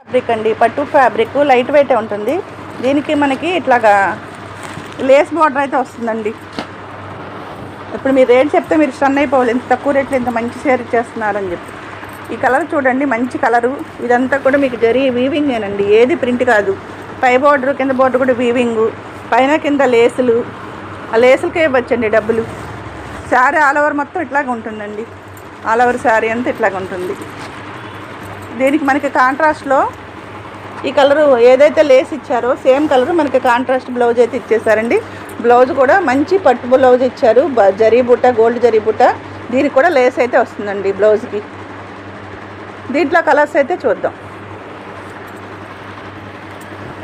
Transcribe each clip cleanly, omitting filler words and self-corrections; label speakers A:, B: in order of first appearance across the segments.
A: Fabric అండి, పట్టు fabric light weight ఉంటుంది. దీనికి మనకి ఇట్లాగా లేస్ బార్డర్ అయితే వస్తుందండి. ఇప్పుడు మీరు రేట్ చెప్తే మీరు స్టన్ అయిపోవాలి, ఇంత తక్కువ రేట్లో ఇంత మంచి షేర్ ఇచ్చేస్తున్నారని చెప్పి. ఈ కలర్ చూడండి, మంచి కలరు. ఇదంతా కూడా మీకు జరీ వీవింగేనండి, ఏది ప్రింట్ కాదు. పై బార్డర్ కింద బార్డర్ కూడా వీవింగు, పైన కింద లేసులు. ఆ లేసులకే ఇవ్వచ్చండి డబ్బులు. శారీ ఆల్ ఓవర్ మొత్తం ఇట్లాగ ఉంటుందండి, ఆల్ ఓవర్ శారీ అంతా ఇట్లాగ ఉంటుంది. దీనికి మనకి కాంట్రాస్ట్లో ఈ కలరు ఏదైతే లేస్ ఇచ్చారో సేమ్ కలరు మనకి కాంట్రాస్ట్ బ్లౌజ్ అయితే ఇచ్చేసారండి. బ్లౌజ్ కూడా మంచి పట్టు బ్లౌజ్ ఇచ్చారు, జరీ బుట్ట, గోల్డ్ జరీ బుట్ట. దీనికి కూడా లేస్ అయితే వస్తుందండి బ్లౌజ్కి. దీంట్లో కలర్స్ అయితే చూద్దాం.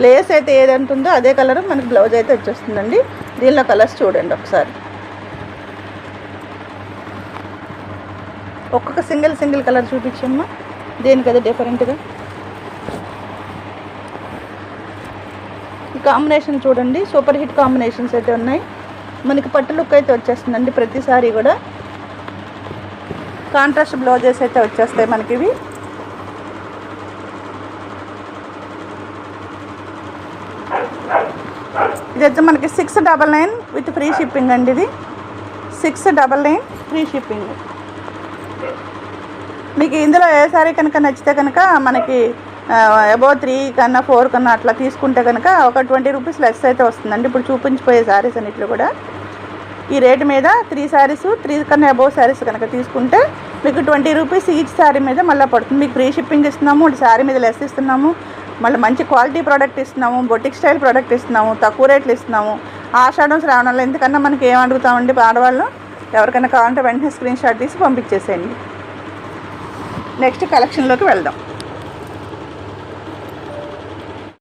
A: లేస్ అయితే ఏదంటుందో అదే కలరు మనకి బ్లౌజ్ అయితే వచ్చేస్తుందండి. దీనిలో కలర్స్ చూడండి ఒకసారి. ఒక్కొక్క సింగిల్ కలర్ చూపించమ్మా, దేనికి అదే డిఫరెంట్గా. ఈ కాంబినేషన్ చూడండి, సూపర్ హిట్ కాంబినేషన్స్ అయితే ఉన్నాయి. మనకి పట్టు లుక్ అయితే వచ్చేస్తుందండి. ప్రతిసారి కూడా కాంట్రాస్ట్ బ్లౌజెస్ అయితే వచ్చేస్తాయి మనకి. ఇవి ఇదైతే మనకి 699 విత్ ఫ్రీ షిప్పింగ్ అండి. ఇది 699 ఫ్రీ షిప్పింగ్. మీకు ఇందులో ఏ సారీ కనుక నచ్చితే కనుక మనకి అబౌవ్ 3 కన్నా 4 కన్నా అట్లా తీసుకుంటే కనుక ఒక 20 రూపీస్ లెస్ అయితే వస్తుందండి. ఇప్పుడు చూపించిపోయే శారీస్ అన్నిట్లో కూడా ఈ రేటు మీద 3 శారీస్ 3 కన్నా అబౌవ్ శారీస్ కనుక తీసుకుంటే మీకు 20 రూపీస్ ఈచ్ శారీ మీద మళ్ళీ పడుతుంది. మీకు ఫ్రీ షిప్పింగ్ ఇస్తున్నాము, శారీ మీద లెస్ ఇస్తున్నాము, మళ్ళీ మంచి క్వాలిటీ ప్రోడక్ట్ ఇస్తున్నాము, బొటిక్ స్టైల్ ప్రోడక్ట్ ఇస్తున్నాము, తక్కువ రేట్లు ఇస్తున్నాము. ఆషాఢం శ్రావణంలో ఎందుకన్నా మనకి ఏం అడుగుతామండి ఆడవాళ్ళు, ఎవరికైనా కావాలంటే వెంటనే స్క్రీన్ షాట్ తీసి పంపించేసేయండి. నెక్స్ట్ కలెక్షన్లోకి వెళ్దాం.